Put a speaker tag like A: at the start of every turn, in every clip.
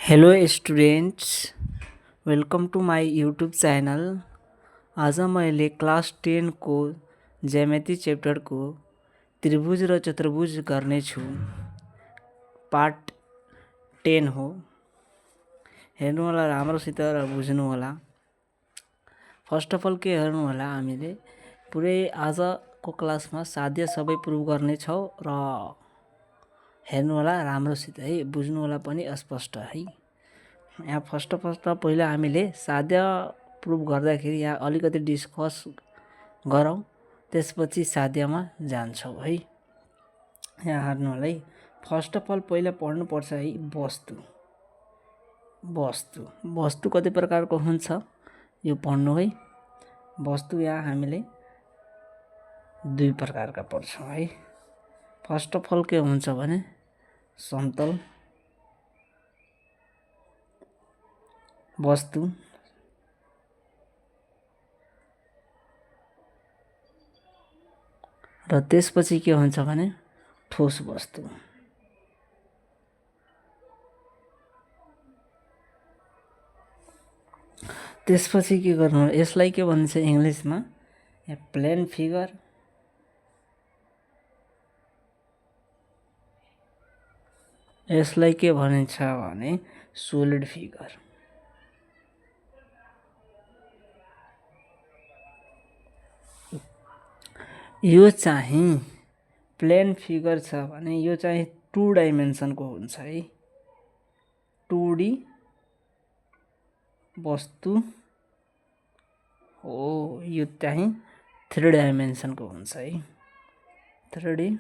A: Hello students, welcome to my YouTube channel. आज मैले class 10 को ज्यामिति च्याप्टरको त्रिभुज र चतुर्भुज गर्नेछु। पार्ट 10 हो। हेर्नु होला राम्रोसित र बुझ्नु होला। फर्स्ट अफ अल के हेर्नु होला, हामीले पुरै आजको क्लासमा साध्य सबै प्रुभ गर्नेछौँ र हेर्नु होला राम्रोसित है, बुझ्नु होला पनि स्पष्ट है। यहाँ फर्स्ट पहिला हामीले साध्य प्रुभ गर्दाखेरि यहाँ अलिकति डिस्कस गरौँ, त्यसपछि साध्यमा जान्छौँ है। यहाँ हेर्नु होला है, फर्स्ट अफ अल पहिला पढ्नुपर्छ है वस्तु कति प्रकारको हुन्छ यो पढ्नु है। वस्तु यहाँ हामीले दुई प्रकारका पढ्छौँ है। फर्स्ट अफ अल के हुन्छ भने समतल वस्तु र त्यसपछि के हुन्छ भने ठोस वस्तु। त्यसपछि के गर्नु, यसलाई के भन्छ इङ्ग्लिसमा प्लेन फिगर, यसलाई के भनिन्छ भने सोलिड फिगर। यो चाहिँ प्लेन फिगर छ भने यो चाहिँ 2 डाइमेन्सनको हुन्छ है। 2D वस्तु हो, यो चाहिँ 3 डाइमेन्सनको हुन्छ है। 3D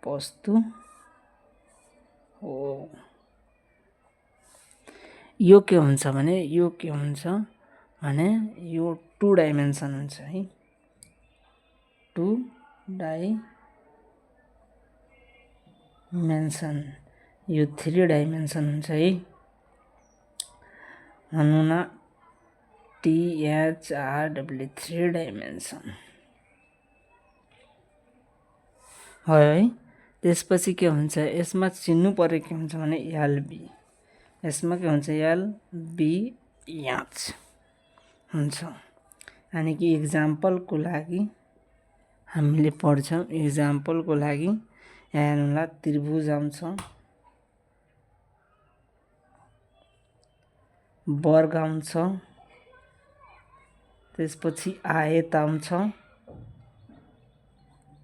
A: वस्तु हो। यो के हुन्छ भने यो 2 डाइमेन्सन हुन्छ है। 2 डाइमेन्सन, यो 3 डाइमेन्सन हुन्छ है। भनौँ न THRW 3 डाइमेन्सन हो है। त्यसपछि के हुन्छ, यसमा चिन्नु पर्यो के हुन्छ भने LB, यसमा के हुन्छ LB यहाँ हुन्छ। यानि कि इक्जाम्पलको लागि हामीले पढ्छौँ। इक्जाम्पलको लागि यहाँ हेर्नुला त्रिभुज आउँछ, वर्ग आउँछ, त्यसपछि आयत आउँछ,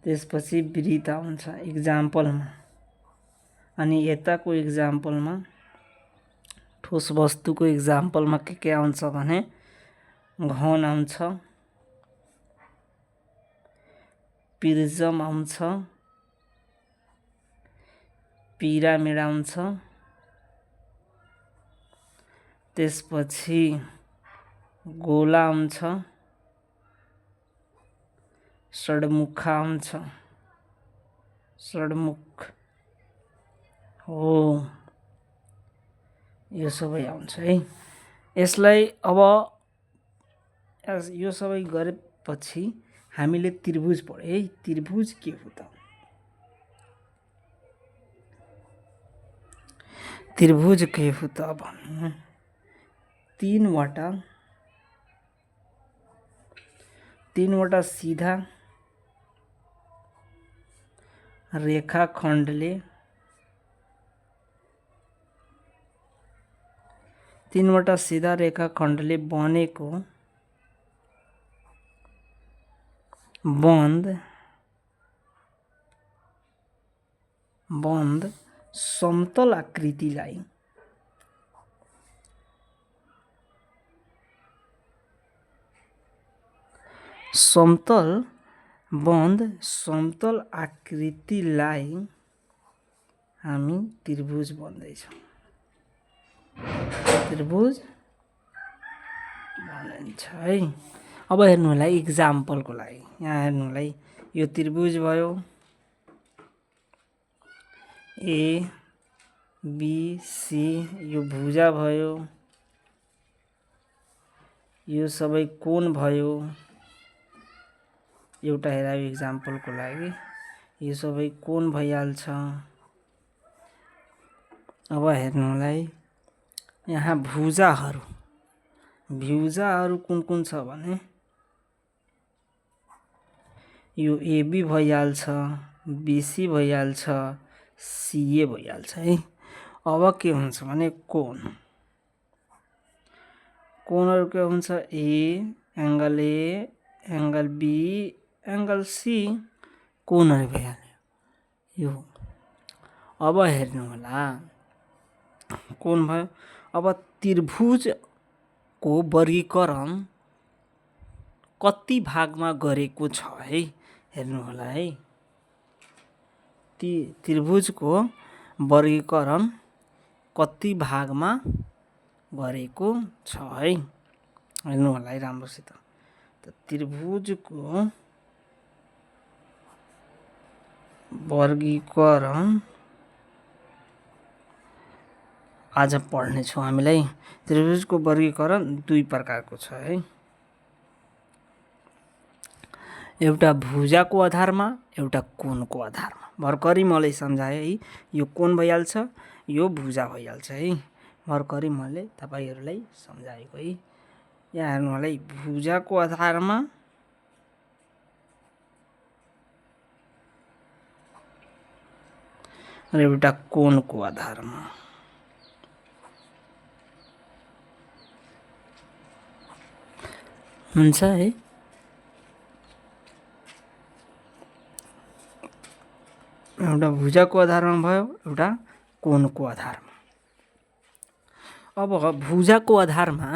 A: त्यसपछि वृत्त आउँछ इक्जाम्पलमा। अनि यताको इक्जाम्पलमा ठोस वस्तुको इक्जाम्पलमा के आउँछ भने घन आउँछ, प्रिज्म आउँछ, पिरामिड आउँछ, त्यसपछि गोला आउँछ, षड्मुख आउँछ, षड्मुख हो, यो सबै आउँछ है। यसलाई अब यो सबै गरेपछि हामीले त्रिभुज पढ्यो है। त्रिभुज के हो त? त्रिभुज के हो त भन्नु, तीनवटा सीधा रेखाखण्डले बनेको बन्द समतल आकृतिलाई हामी त्रिभुज भन्दैछौँ। त्रिभुज भनिन्छ है। अब हेर्नु होला इक्जाम्पलको लागि, यहाँ हेर्नु होला यो त्रिभुज भयो, ABC, यो भुजा भयो, यो सबै कोण भयो। एउटा हेरायो इक्जाम्पलको लागि, यो सबै कोण भइहाल्छ। अब हेर्नु होला है, यहाँ भुजाहरू कुन कुन छ भने यो एबी भइहाल्छ, बिसी भइहाल्छ, सिए भइहाल्छ है। अब के हुन्छ भने कोणहरू के हुन्छ, angle A, angle B, angle C, कोणहरू भइहाल्यो यो। अब हेर्नु होला, कोण भयो। अब त्रिभुजको वर्गीकरण कति भागमा गरेको छ है, हेर्नु होला है। त्रिभुजको वर्गीकरण कति भागमा गरेको छ है, हेर्नु होला है राम्रोसित। त त्रिभुजको वर्गीकरण आज पढ्नेछौँ हामीलाई। त्रिभुजको वर्गीकरण दुई प्रकारको छ है, एउटा भुजाको आधारमा, एउटा कोणको आधारमा। भर्खरै मैले सम्झाएँ है, यो कोण भइहाल्छ, यो भुजा भइहाल्छ है। भर्खरै मैले तपाईहरूलाई सम्झाएको है। यहाँ हेर्नु होला है, भुजाको आधारमा र एउटा कोणको आधारमा। हुन्छ है। एउटा भुजाको आधारमा भयो, एउटा कोणको आधारमा। अब भुजाको आधारमा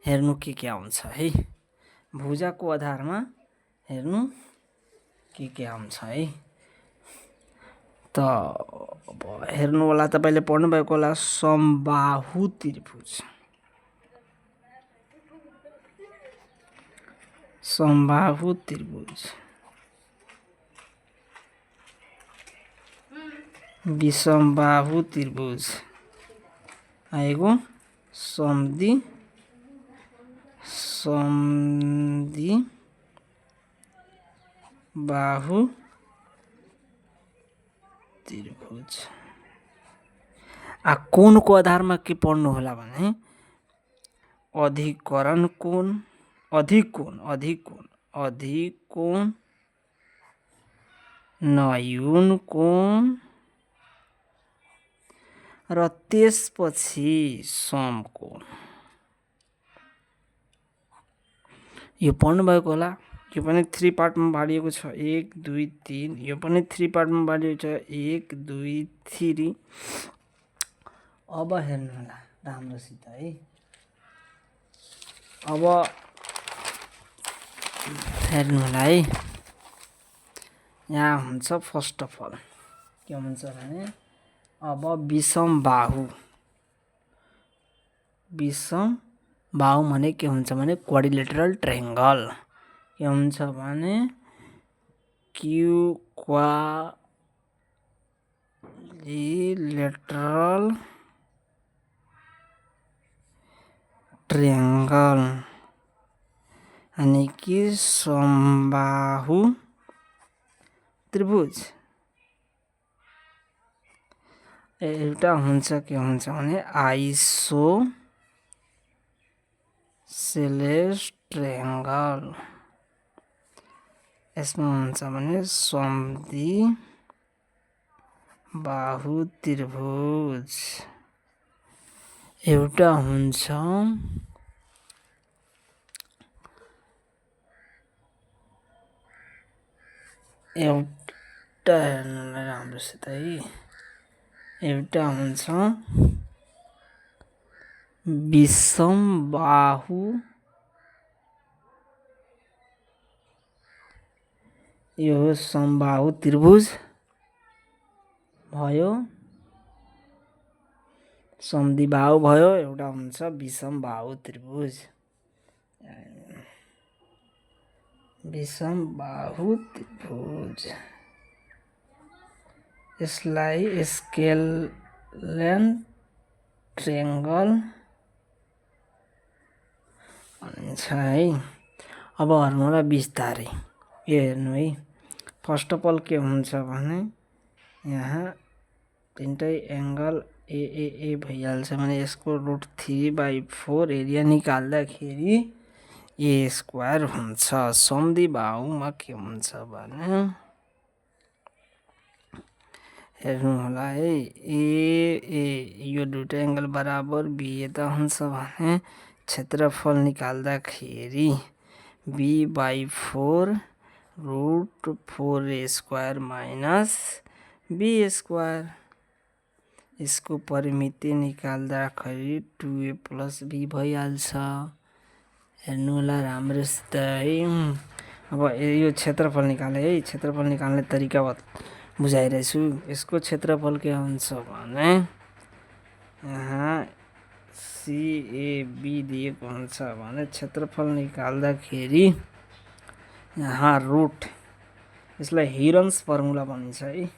A: हेर्नु के आउँछ है। भुजाको आधारमा हेर्नु के आउँछ है। त अब हेर्नु होला, तपाईले पढ्नु भएको होला समबाहु त्रिभुज। समबाहु त्रिभुज, विषमबाहु त्रिभुज आएको, समद्वि बाहु त्रिभुज। कोणको आधारमा के पढ्नु होला भने अधिकरण कोण, अधिकोण, नयुन कोण र त्यसपछि समकोण। यो पढ्नु भएको होला। यो पनि 3 पार्टमा बाँडिएको छ, 1 2 3। यो पनि 3 पार्टमा बाँडिएको छ, 1 2 3। अब हेर्नु होला राम्रोसित है। अब हेर्नु होला है, यहाँ हुन्छ फर्स्ट अफ अल के हुन्छ भने अब विषमबाहु भने के हुन्छ भने क्वाड्रिलेटरल ट्रायंगल। के हुन्छ भने क्वाड्रिलेटरल ट्रायंगल यानी कि समबाहु त्रिभुज। एउटा हुन्छ के हुन्छ भने आइसोसेलेस ट्रायंगल। यसमा हुन्छ भने समद्वि बाहु त्रिभुज। एउटा हुन्छ राम्रोसित है, एउटा हुन्छ विषमबाहु, यो समबाहु त्रिभुज भयो, समद्विबाहु भयो। एउटा हुन्छ विषमबाहु त्रिभुज, विषमबाहु त्रिभुज। यसलाई स्केलेन ट्रायंगल भनिन्छ है। अब हेर्नु होला बिस्तारै, यो हेर्नु है। फर्स्ट अफ अल के हुन्छ भने यहाँ तीनटै एङ्गल ए भइहाल्छ भने यसको √3/4 एरिया निकाल्दाखेरि ए स्क्वायर हुन्छ। सम्धिबाहुमा के हुन्छ भने हेर्नु होला है, यो दुईटा एङ्गल बराबर बी यता हुन्छ भने क्षेत्रफल निकाल्दाखेरि b/4 √4a² minus be square. यसको परिमिति निकाल्दाखेरि 2a + b भइहाल्छ। हेर्नु होला राम्रोसित है। अब यो क्षेत्रफल निकाले है, क्षेत्रफल निकाल्ने तरिका बुझाइरहेछु। यसको क्षेत्रफल के हुन्छ भने यहाँ CAB दिएको हुन्छ भने क्षेत्रफल निकाल्दाखेरि यहाँ रुट, यसलाई हिरन्स फर्मुला भनिन्छ है।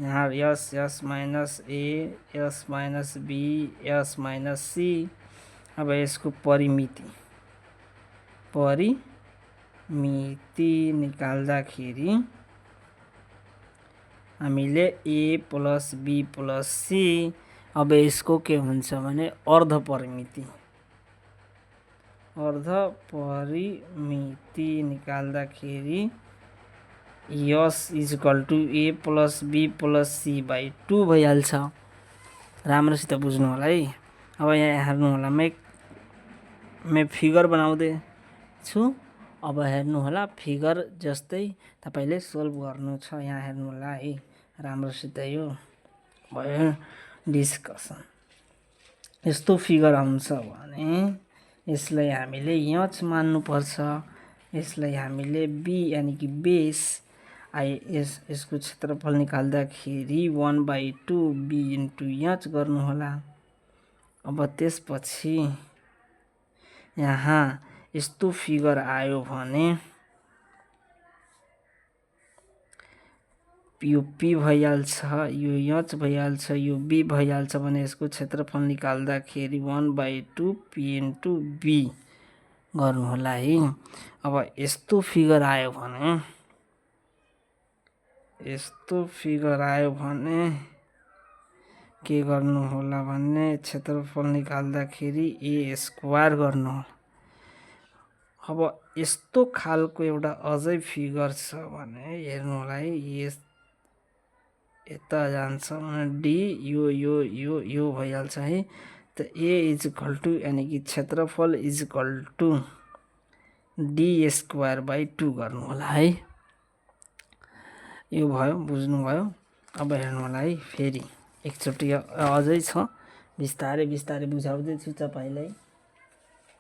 A: यहाँ s minus a, s minus b, s minus c। अब यसको परिमिति निकाल्दाखेरि हामीले a + b + c। अब यसको के हुन्छ भने अर्ध परिमिति निकाल्दाखेरि s = a + b + c/2 भइहाल्छ। राम्रोसित बुझ्नु होला है। अब यहाँ हेर्नु होला, मैं फिगर बनाउँदैछु। अब हेर्नु होला, फिगर जस्तै तपाईले सोल्भ गर्नु छ। यहाँ हेर्नु होला है राम्रोसित, यो भयो डिस्कसन। यस्तो फिगर आउँछ भने यसलाई हामीले यच मान्नुपर्छ। यसलाई हामीले बी यानि कि बेस यसको क्षेत्रफल निकाल्दाखेरि 1/2 b × यच गर्नु होला। अब त्यसपछि यहाँ यस्तो फिगर आयो भने यो p भइहाल्छ, यो यच भइहाल्छ, यो b भइहाल्छ भने यसको क्षेत्रफल निकाल्दाखेरि 1/2 p × b गर्नु होला है। अब यस्तो फिगर आयो भने के गर्नु होला भने क्षेत्रफल निकाल्दाखेरि a² गर्नु होला। अब यस्तो खालको एउटा अझै फिगर छ भने हेर्नु होला है, यता जान्छ भने डी यो भइहाल्छ है। त a = यानि कि क्षेत्रफल = d²/2 गर्नु होला है। यो भयो, बुझ्नुभयो। अब हेर्नु होला है, फेरि एकचोटि अझै छ, बिस्तारै बुझाउँदैछु तपाईलाई।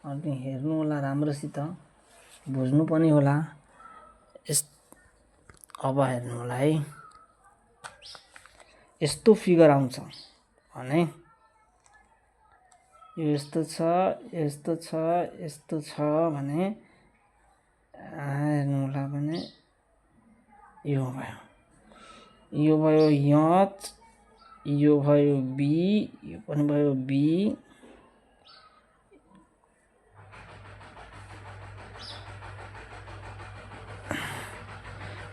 A: अनि हेर्नु होला राम्रोसित, बुझ्नु पनि होला। अब हेर्नु होला है, यस्तो फिगर आउँछ भने यस्तो छ भने हेर्नु होला भने यो भयो यच, यो भयो बी, यो पनि भयो बी।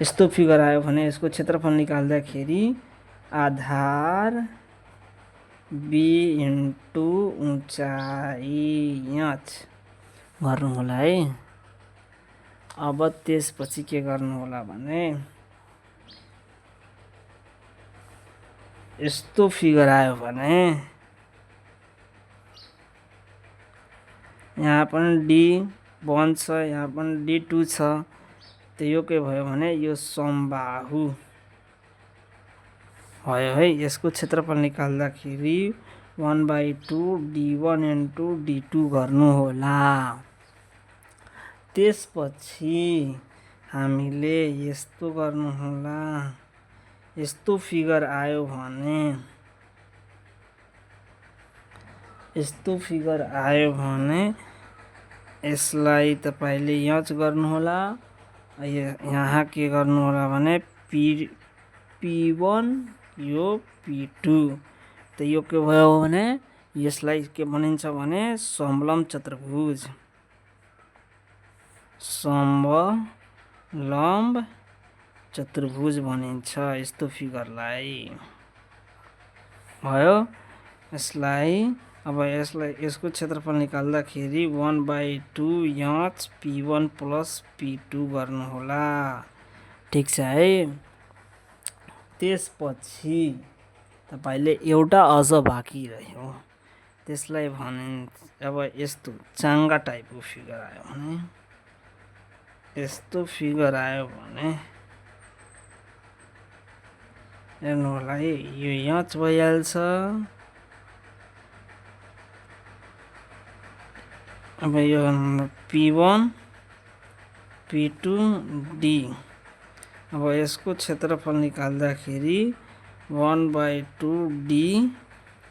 A: यस्तो फिगर आयो भने यसको क्षेत्रफल निकाल्दाखेरि आधार b × उचाइ यच गर्नु होला है। अब त्यसपछि के गर्नु होला भने यस्तो फिगर आयो भने यहाँ पनि d1 छ, यहाँ पनि d2 छ। त यो के भयो भने यो समबाहु भयो है। यसको क्षेत्रफल निकाल्दाखेरि 1/2 d1 × d2 गर्नु होला। त्यसपछि हामीले यस्तो गर्नु होला, यस्तो फिगर आयो भने यसलाई तपाईले यच गर्नु होला। यहाँ के गर्नु होला भने p1 यो p2। त यो के भयो भने यसलाई के भनिन्छ भने समलम्ब चतुर्भुज भनिन्छ यस्तो फिगरलाई। भयो। यसलाई यसको क्षेत्रफल निकाल्दाखेरि 1/2 एच P1 प्लस P2 गर्नुहोला। ठिक छ है। त्यसपछि तपाईले एउटा अझ बाँकी रह्यो, त्यसलाई भनिन्छ अब यस्तो चाङ्गा टाइपको फिगर आयो भने, यस्तो फिगर आयो भने हेर्नु होला है, यो एच भइहाल्छ। अब यो P1 P2 D। अब यसको क्षेत्रफल निकाल्दाखेरि 1/2 D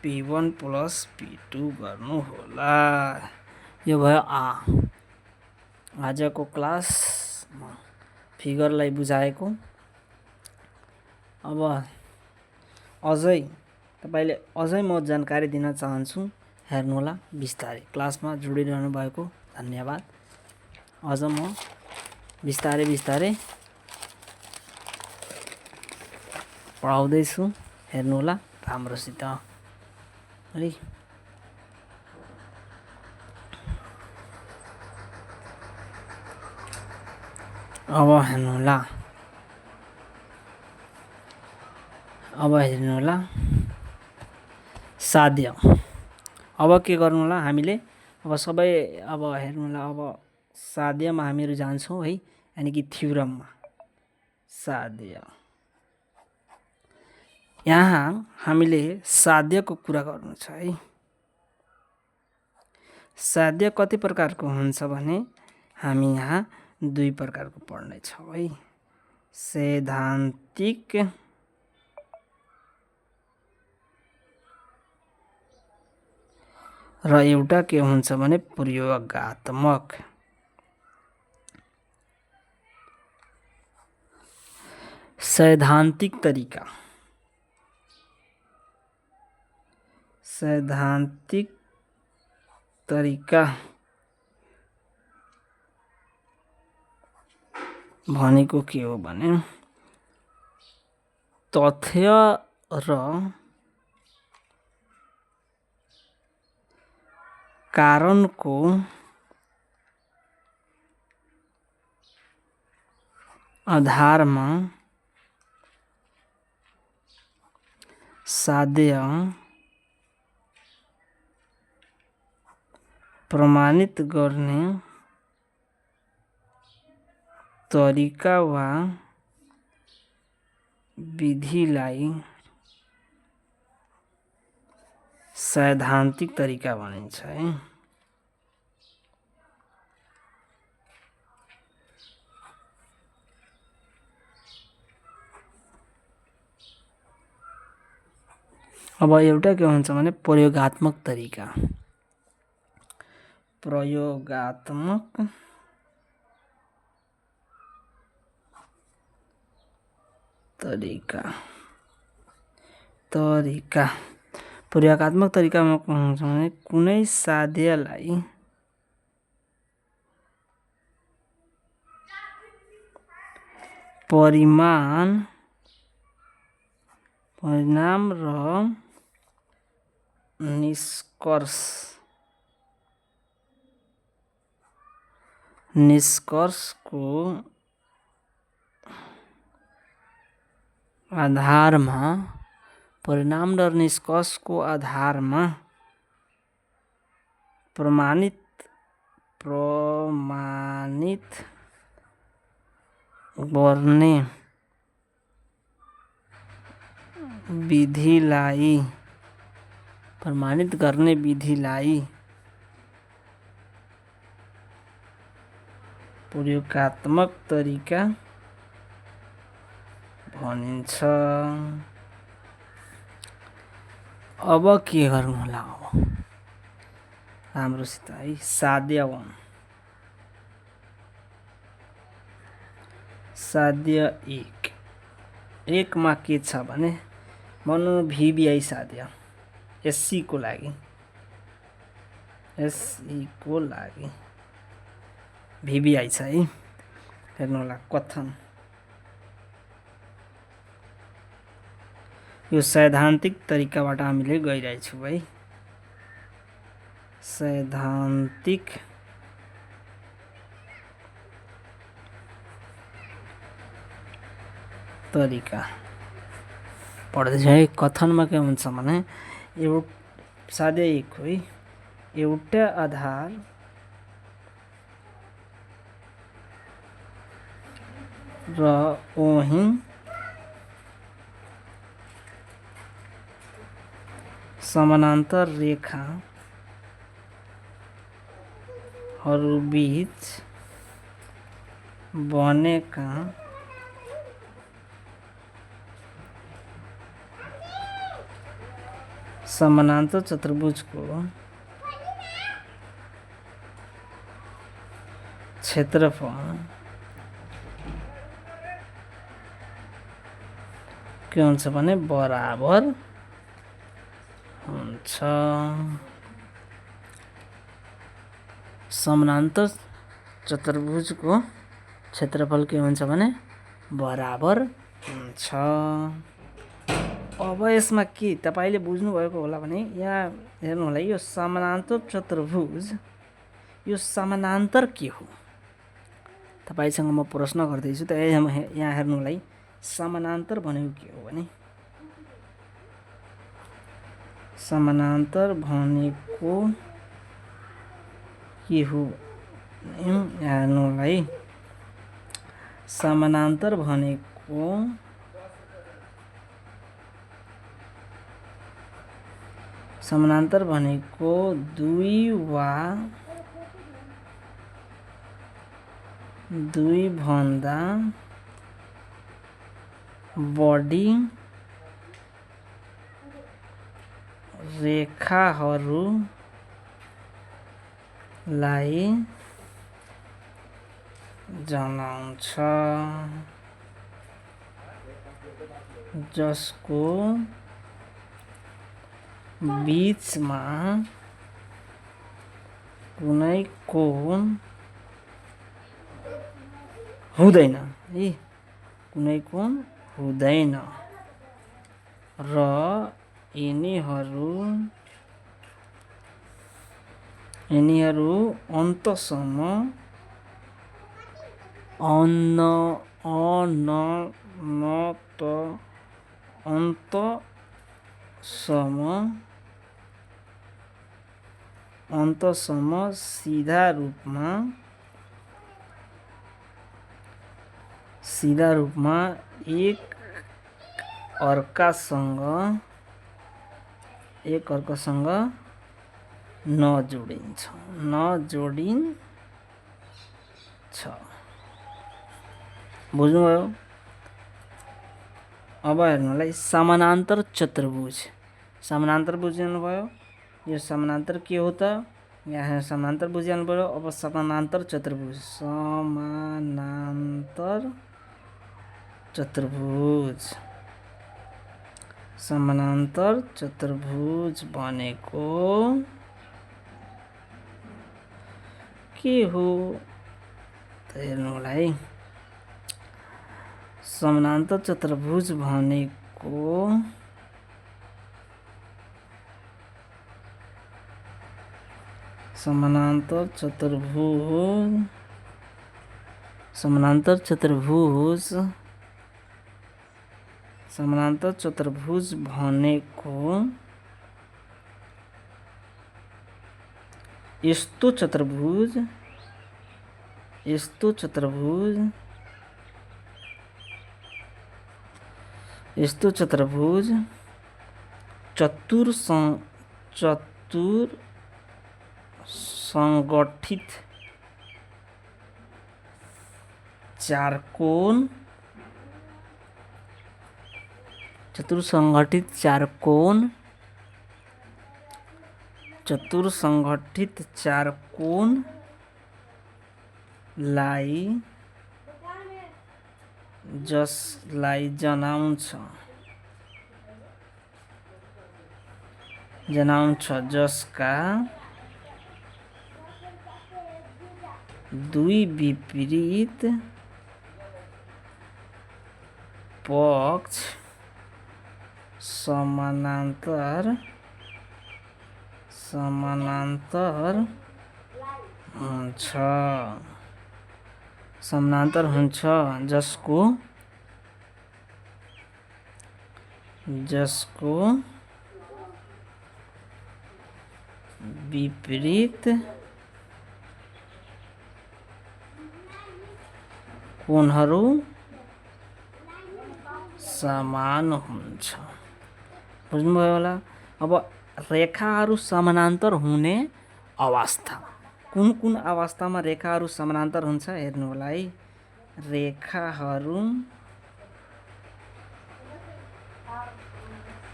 A: P1 प्लस P2 गर्नु होला। यो भयो आजको क्लासमा फिगरलाई बुझाएको। अब अझै तपाईले अझै म जानकारी दिन चाहन्छु, हेर्नुहोला बिस्तारै। क्लासमा जोडिरहनु भएको धन्यवाद। अझ म बिस्तारै बिस्तारै पढाउँदैछु, हेर्नुहोला राम्रोसित है। अब हेर्नुहोला साध्य। अब के गर्नु होला हामीले, अब सबै अब हेर्नुहोला, अब साध्यमा हामीहरू जान्छौँ है, यानि कि थ्योरममा। साध्य यहाँ हामीले साध्यको कुरा गर्नु छ है। साध्य कति प्रकारको हुन्छ भने हामी यहाँ 2 प्रकारको पढ्ने छौँ है। सैद्धान्तिक र एउटा के हुन्छ भने प्रयोगात्मक। सैद्धान्तिक तरिका भनेको के हो भने तथ्य र कारणको आधारमा साध्य प्रमाणित गर्ने तरिका वा विधिलाई सैद्धान्तिक तरिका भनिन्छ है। अब एउटा के हुन्छ भने प्रयोगात्मक तरिका। प्रयोगात्मक तरिकामा के हुन्छ भने कुनै साध्यलाई परिणाम र निष्कर्षको आधारमा प्रमाणित गर्ने विधिलाई प्रयोगात्मक तरिका भनिन्छ। अब के गर्नु होला, अब राम्रोसित है। साध्य 1 मा के छ भने भन्नु VBI साध्य SC को लागि VBI छ है। हेर्नु होला कथन यो सैद्धान्तिक तरिकाबाट हामीले गइरहेछौँ है। सैद्धान्तिक तरिका पढ्दैछ है। कथनमा के हुन्छ भने साध्य एक हो है, एउटा आधार र वही समानान्तर रेखाहरूबीच बनेका समानान्तर चतुर्भुजको क्षेत्रफल के हुन्छ भने बराबर हुन्छ। समानान्तर चतुर्भुजको क्षेत्रफल के हुन्छ भने बराबर हुन्छ। अब यसमा के तपाईले बुझ्नुभएको होला भने यहाँ हेर्नु होला, यो समानान्तर चतुर्भुज, यो समानान्तर के हो? तपाईसँग म प्रश्न गर्दैछु त यहाँ हेर्नु होला, समानान्तर भनेको के हो भने समानान्तर भनेको के हो यहाँ हेर्नु होला है। समानान्तर भनेको दुई वा दुई भन्दा बढी रेखाहरूलाई जनाउँछ, जसको बीचमा कुनै कोण हुँदैन है, कुनै कोण हुँदैन र यिनीहरू अन्तसम्म सीधा रूपमा एक अर्कासँग नजोडिन्छ। बुझ्नुभयो? अब हेर्नुलाई समानान्तर चतुर्भुज, समानान्तर बुझ्नुभयो? यो समानान्तर के हो त? यहाँ समानान्तर बुझ्नु पर्यो। अब समानान्तर चतुर्भुज, समानान्तर चतुर्भुज भनेको के हो त हेर्नु होला है। समानान्तर चतुर्भुज भनेको समानान्तर चतुर्भुज भनेको यस्तो चतुर्भुज चतुर संगठित चारकोण जसलाई जनाउँछ, जसका दुई विपरीत पक्ष समानान्तर हुन्छ समानान्तर हुन्छ जसको विपरीत कोणहरू समान हुन्छ। बुझ्नुभयो होला। अब रेखाहरू समानान्तर हुने अवस्था कुन कुन अवस्थामा रेखाहरू समानान्तर हुन्छ हेर्नु होला है। रेखाहरू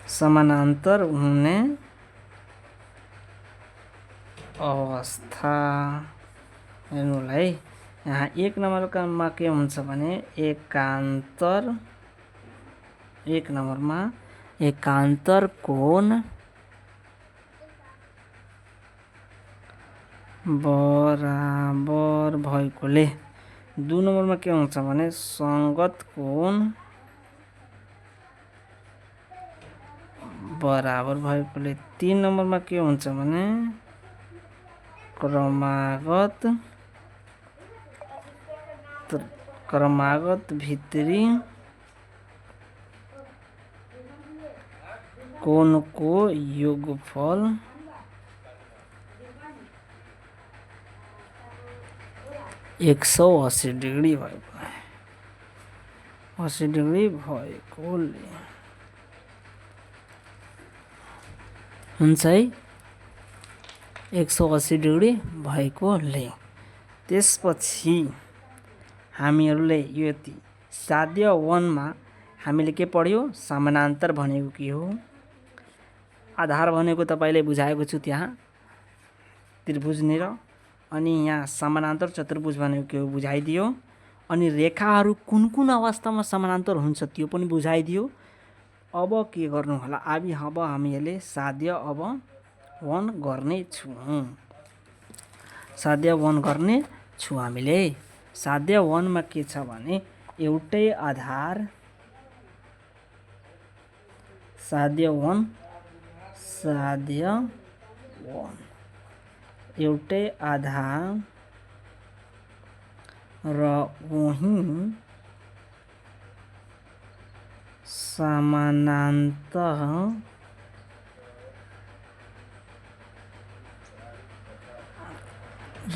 A: समानान्तर हुने अवस्था हेर्नु होला है। यहाँ 1 नम्बरमा के हुन्छ भने एक नम्बरमा एकान्तर कोण बराबर भएकोले। 2 नम्बरमा के हुन्छ भने संगत कोण बराबर भएकोले। 3 नम्बरमा के हुन्छ भने क्रमागत भित्री कोणको योगफल 180 डिग्री भएकोले हुन्छ है। 180 डिग्री भएकोले। त्यसपछि हामीहरूले यति साध्य 1 मा हामीले के पढ्यो? समानान्तर भनेको के हो, आधार भनेको तपाईले बुझाएको छु त्यहाँ त्रिभुजनिर। अनि यहाँ समानान्तर चतुर्भुज भनेको के हो बुझाइदियो। अनि रेखाहरू कुन कुन अवस्थामा समानान्तर हुन्छ त्यो पनि बुझाइदियो। अब के गर्नु होला? अब हामीहरूले साध्य 1 गर्ने छौँ। साध्य 1 गर्ने छु हामीले। साध्य 1 मा के छ भने एउटै आधार साध्य 1 एउटै आधार र वही समानान्तर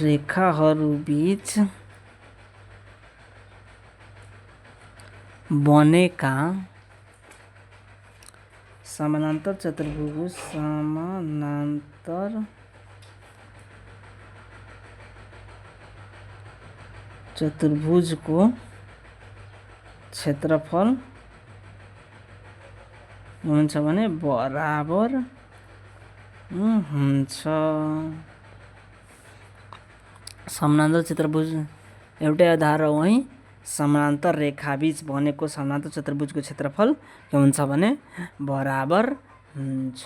A: रेखाहरू बीच बनेका समानान्तर चतुर्भुजको क्षेत्रफल हुन्छ भने बराबर हुन्छ। समानान्तर चतुर्भुज एउटै आधार र वही समानान्तर रेखाबीच बनेको समानान्तर चतुर्भुजको क्षेत्रफल के हुन्छ भने बराबर हुन्छ।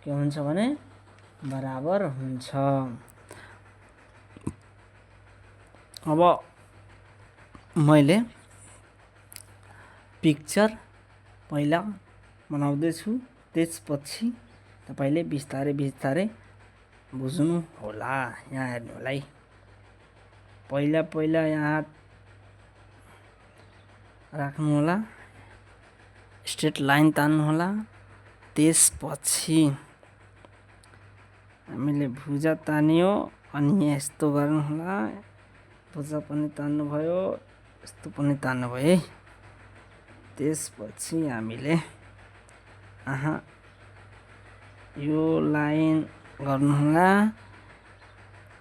A: के हुन्छ भने बराबर हुन्छ। अब मैले पिक्चर पहिला बनाउँदैछु, त्यसपछि तपाईले बिस्तारै बुझ्नु होला। यहाँ हेर्नु होला है। पहिला यहाँ राख्नु होला, स्ट्रेट लाइन तान्नु होला। त्यसपछि हामीले भुजा तान्यो अनि यस्तो गर्नु होला। भुजा पनि तान्नु भयो, यस्तो पनि तान्नु भयो है। त्यसपछि हामीले यो लाइन गर्नु होला।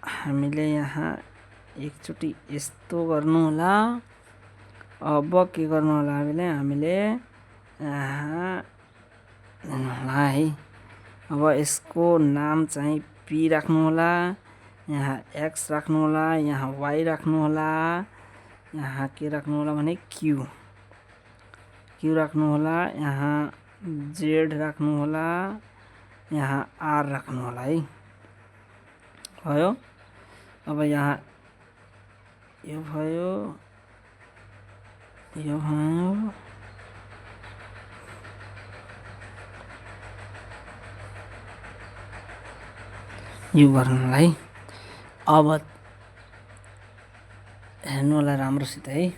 A: हामीले यहाँ एकचोटि यस्तो गर्नु होला। अब के गर्नु होला? हामीले यहाँ हेर्नु होला है। अब यसको नाम चाहिँ पी राख्नु होला, यहाँ एक्स राख्नु होला, यहाँ वाई राख्नु होला, यहाँ के राख्नु होला भने क्यू राख्नु होला, यहाँ जेड राख्नु होला, यहाँ आर राख्नु होला है। भयो। अब यहाँ यो भयो, यो गर्नुलाई अब हेर्नु होला राम्रोसित है।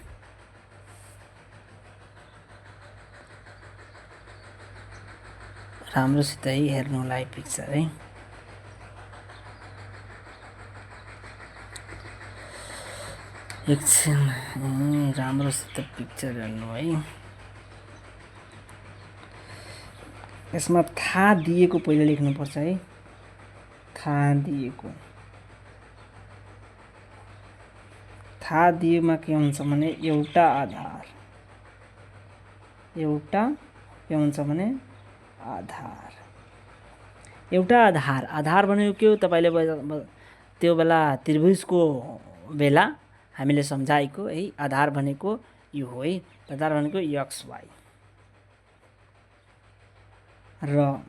A: राम्रोसित है हेर्नु होला है पिक्चर है। एकछिन राम्रोसित पिक्चर हेर्नु है। यसमा थाहा दिएको पहिला लेख्नुपर्छ है। थाहा दिएमा के हुन्छ भने एउटा आधार, एउटा के हुन्छ भने आधार, एउटा आधार। आधार भनेको के हो तपाईले त्यो बेला त्रिभुजको बेला हामीले सम्झाएको है। आधार भनेको यो हो है। आधार भनेको एक्स वाई र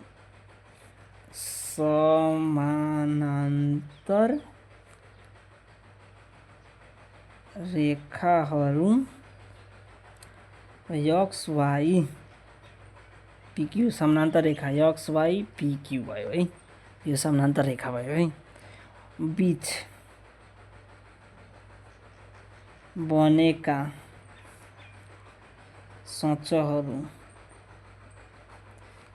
A: समानान्तर रेखाहरू एक्स वाई पीक्यू, समानान्तर रेखा एक्स वाई पीक्यू भयो है। यो समानान्तर रेखा भयो है। बीच बनेका सचहरू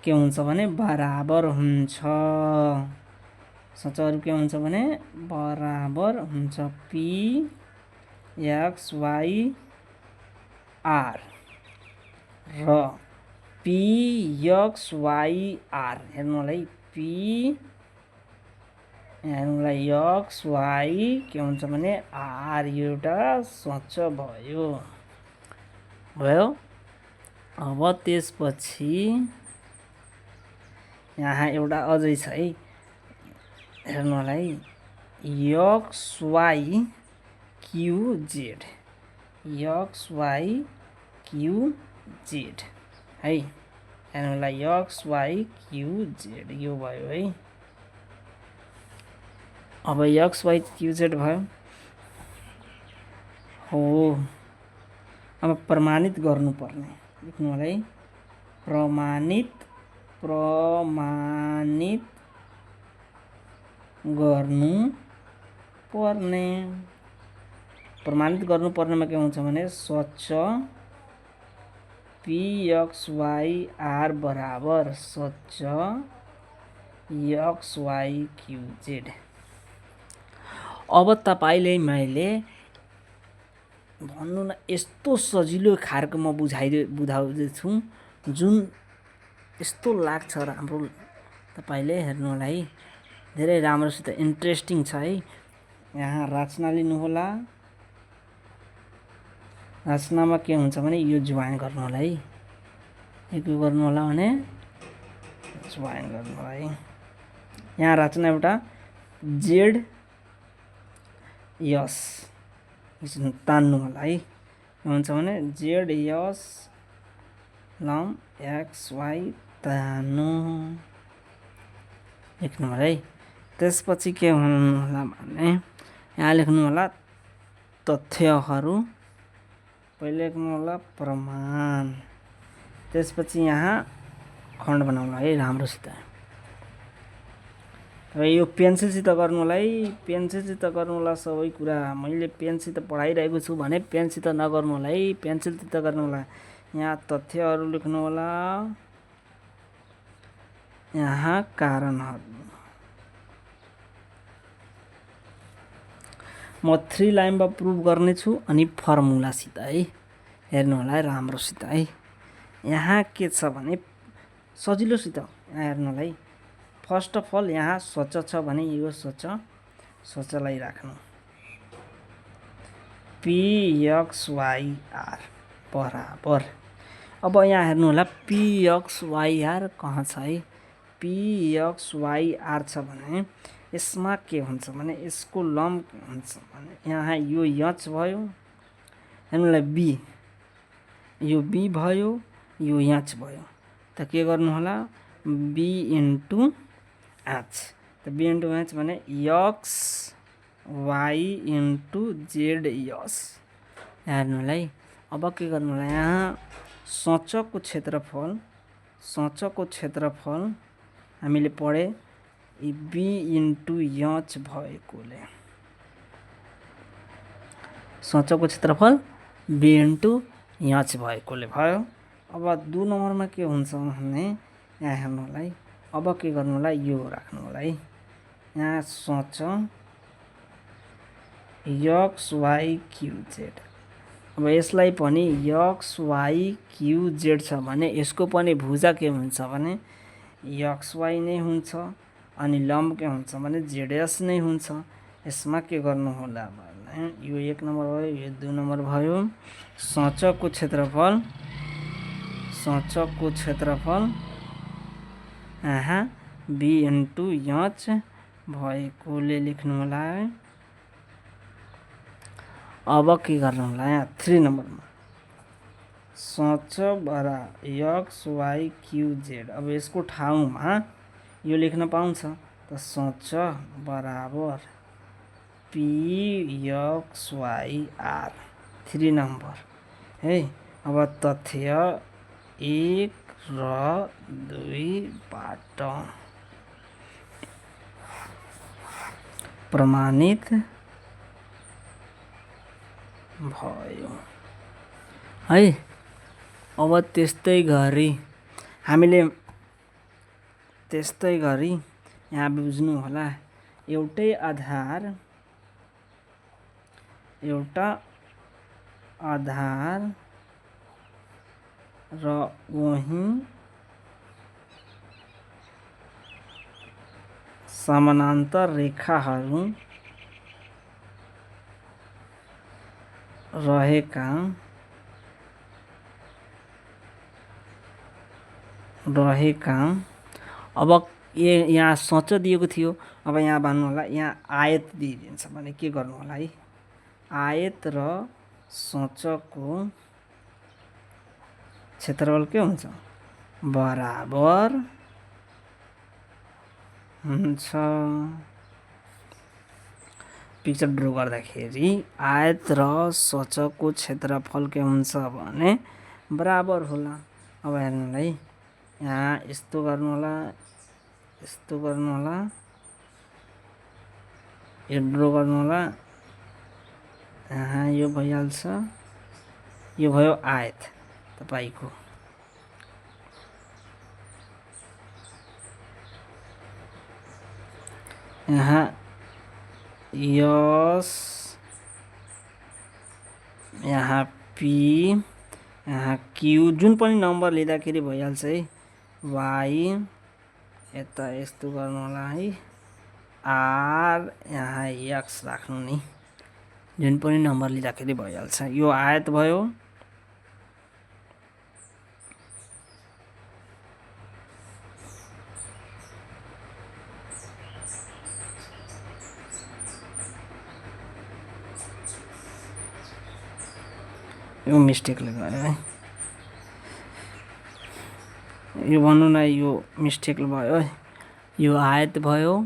A: के हुन्छ भने बराबर हुन्छ। सचहरू के हुन्छ भने बराबर हुन्छ। पी एक्स वाई आर र पी एक्स वाई आर। हेर्नु होला है। पी हेर्नुलाई एक्स वाई के हुन्छ भने आर। एउटा सच भयो। अब त्यसपछि यहाँ एउटा अझै छ है। हेर्नु होला है। X Y Q Z, X Y Q Z है। हेर्नु होला एक्स वाई क्यू जेड यो भयो है। अब एक्स वाई क्यू जेड भयो हो। अब प्रमाणित गर्नुपर्ने लेख्नु होला है। प्रमाणित गर्नुपर्ने। प्रमाणित गर्नुपर्नेमा के हुन्छ भने such P X Y R बराबर such X Y Q Z. अब तपाईले मैले भन्नु न यस्तो सजिलो खालको म बुझाउँदैछु जुन यस्तो लाग्छ राम्रो। तपाईले हेर्नु होला है। धेरै राम्रोसित इन्ट्रेस्टिङ छ है। यहाँ रचना लिनु होला। रचनामा के हुन्छ भने यो जोइन गर्नु होला है। के गर्नु होला भने जोइन गर्नु होला है। यहाँ रचना एउटा जेड यस तान्नु होला है। के हुन्छ भने जेड यस लम एक्स वाई तान्नु लेख्नु होला है। त्यसपछि के हुनु होला भने यहाँ लेख्नु होला तथ्यहरू। पहिले लेख्नु होला प्रमाण। त्यसपछि यहाँ खण्ड बनाउनु है राम्रोसित। यो पेन्सिलसित गर्नु होला है। पेन्सिलसित गर्नु होला सबै कुरा। मैले पेनसित पढाइरहेको छु भने पेनसित नगर्नु होला है। पेन्सिलसित गर्नु होला। यहाँ तथ्यहरू लेख्नु होला। यहाँ कारणहरू। म 3 लाइनमा प्रुभ गर्नेछु अनि फर्मुलासित है। हेर्नु होला है राम्रोसित है। यहाँ के छ भने सजिलोसित यहाँ हेर्नु होला है। फर्स्ट अफ अल यहाँ सच छ भने यो सचलाई राख्नु। पी एक्स वाई आर बराबर। अब यहाँ हेर्नु होला पी एक्स वाई आर कहाँ छ है। पी एक्स वाई आर छ भने यसमा के हुन्छ भने यसको लम्ब हुन्छ भने यहाँ यो एच भयो। हेर्नुलाई बी यो बी भयो यो एच भयो। त के गर्नु होला बी इन्टु एच। त बी इन्टु एच भने एक्स वाई इन्टु जेड यस। हेर्नुलाई अब के गर्नु होला यहाँ सचको क्षेत्रफल हामीले पढे बी इन्टु यच भएकोले सोचको क्षेत्रफल बी इन्टु यच भएकोले भयो। अब 2 नम्बरमा के हुन्छ भने यहाँ हेर्नु होला है। अब के गर्नु होला, यो राख्नु होला है। यहाँ सोच एक्स वाई क्यू जेड। अब यसलाई पनि एक्स वाई क्यू जेड छ भने यसको पनि भुजा के हुन्छ भने एक्स वाई नै हुन्छ अनि लम्ब के हुन्छ भने जेडएस नै हुन्छ। यसमा के गर्नु होला भने यो 1 नम्बर भयो, यो 2 नम्बर भयो। सोचको क्षेत्रफल यहाँ बी इन्टु यच भएकोले लेख्नु होला है। अब के गर्नु होला यहाँ 3 नम्बरमा सोच बरा एक्स वाई क्यू जेड। अब यसको ठाउँमा यो लेख्न पाउँछ त सोच बराबर P X Y R 3 number है। अब तथ्य 1 र 2 बाट प्रमाणित भयो है। अब त्यस्तै गरी यहाँ बुझ्नु होला एउटा आधार र वही समानान्तर रेखाहरू रहेका अब यहाँ सोच दिएको थियो। अब यहाँ भन्नु होला यहाँ आयत दिइदिन्छ भने के गर्नु होला है। आयत र सोचको क्षेत्रफल के हुन्छ बराबर हुन्छ। पिक्चर ड्र गर्दाखेरि आयत र सोचको क्षेत्रफल के हुन्छ भने बराबर होला। अब हेर्नु है, यहाँ यस्तो गर्नु होला, यो ड्र गर्नु होला। यहाँ यो भइहाल्छ, यो भयो आयत तपाईको। यहाँ यस, यहाँ पी, यहाँ क्यू जुन पनि नम्बर लिँदाखेरि भइहाल्छ है। वाई यता यस्तो गर्नु होला है। आर यहाँ एक्स राख्नु नि, जुन पनि नम्बर लिँदाखेरि भइहाल्छ। यो आयत भयो। यो मिस्टेकले गयो है, यो भन्नु न, यो मिस्टेकले भयो है। यो आयत भयो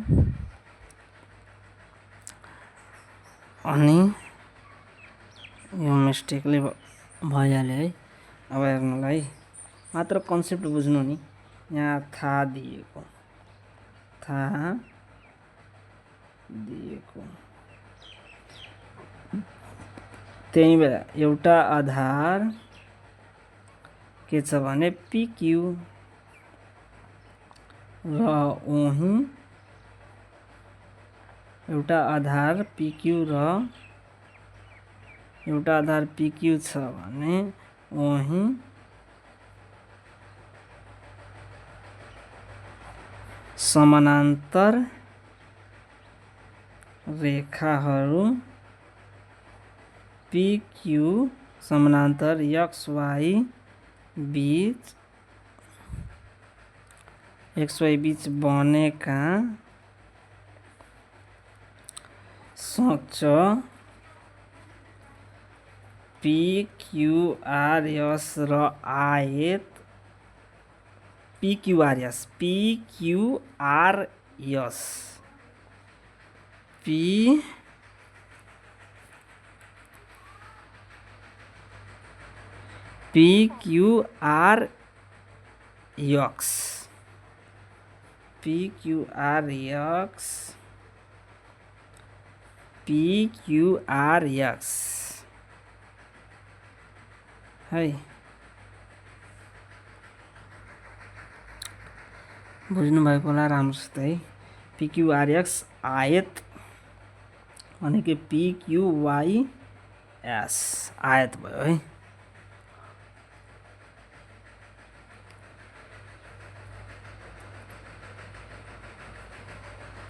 A: अनि यो मिस्टेकले भइहाल्यो है। अब हेर्नुलाई मात्र कन्सेप्ट बुझ्नु नि। यहाँ थाहा दिएको त्यही बेला एउटा आधार के छ भने पिक्यू र वही एउटा आधार पिक्यू छ भने वही समानान्तर रेखाहरू पिक्यू समानान्तर एक्स वाई बीच बनेका सोच PQRS र आयत PQRS PQRX PQRX PQRX है। बुझ्नुभएको होला राम्रोसित है। PQRX आयत भनेको PQYS आयत भयो है।